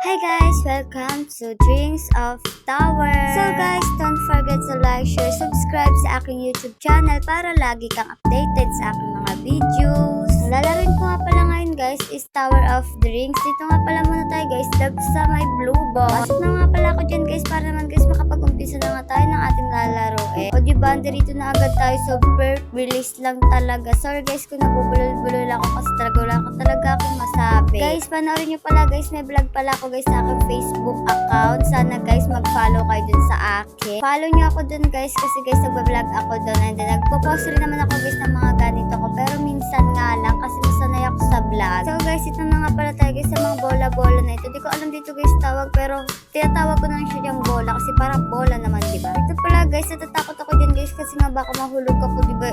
Hi guys! Welcome to Drinks of Tower! So guys, don't forget to like, share, subscribe sa aking YouTube channel para lagi kang updated sa aking mga videos. Lalaroin ko nga pala ngayon guys is Tower of Drinks. Dito nga pala muna tayo guys, love sa may blue box. Pasok na nga pala ako dyan guys para naman guys makapag-umpisa na nga tayo ng ating lalaro O diba, dito na agad tayo, super bilis lang talaga. Sorry guys kung nabubulol-bulol ako kasi talaga wala ko talaga akong masabi. Guys, panoorin nyo pala guys, may vlog pala ako guys sa aking Facebook account. Sana guys mag-follow kayo dun sa akin. Follow nyo ako dun guys kasi guys nagbablog ako dun and then nagpo-post rin naman ako guys ng mga ganito ko pero minsan nga lang kasi nasanay ako sa vlog. So guys, ito na nga pala tayo guys sa mga bola-bola na ito. Di ko alam dito guys tawag pero tinatawag ko na lang siya yung bola kasi parang bola naman diba? Ito pala guys, natatakot ako dyan guys kasi nga baka mahulog ako diba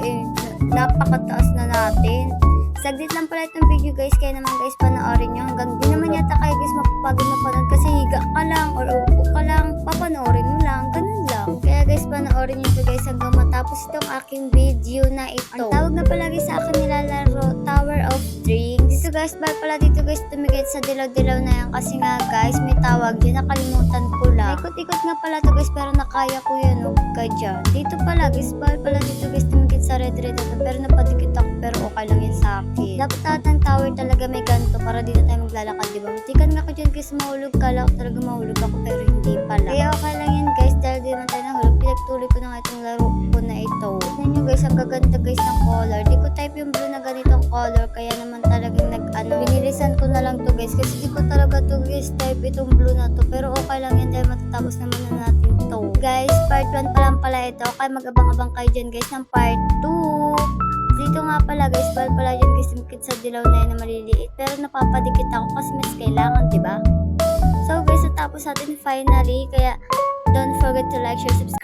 napakataas na natin. Saglit lang pala itong video guys, kaya naman guys panoorin nyo hanggang di naman yata kayo guys mapapagod na panood kasi higa ka lang or upo ka lang, papanoorin mo lang, ganun lang. Kaya guys panoorin nyo ito guys hanggang matapos itong aking video na ito. Ang tawag na pala guys sa akin nilalaro, Tower of Drinks. Dito guys, pala dito guys tumigit sa dilaw-dilaw na yan kasi nga guys may tawag yun, nakalimutan ko lang. Ikot-ikot nga pala to guys pero nakaya ko yan huwag ka dyan. Dito pala guys, pala dito guys tumigit sa red-red ito pero napadikit ako pero okay lang yan sa akin. Dapat lahat ng tower talaga may ganito para dito tayo maglalakad, diba? Matikan nga ko dyan guys, mahulog ka lang. Talaga mahulog ako pero hindi pala. Kaya okay lang yan guys dahil di naman tayo nahulog. Pinagtuloy ko na nga itong laro ko na ito. Tignan nyo guys, ang gaganda guys ng color. Di ko type yung blue na ganitong color kaya naman talagang binilisan ko na lang to guys kasi di ko talaga to guys type itong blue na to. Pero okay lang yan dahil matatapos naman na natin to. Guys, part 1 pa lang pala ito. Kaya mag-abang-abang kayo dyan guys ng part 2. Dito nga pala guys, pala dyan guys tumikit sa dilaw na yun na maliliit. Pero napapadikit ako kasi mas kailangan, diba? So guys, natapos natin finally. Kaya don't forget to like, share, subscribe.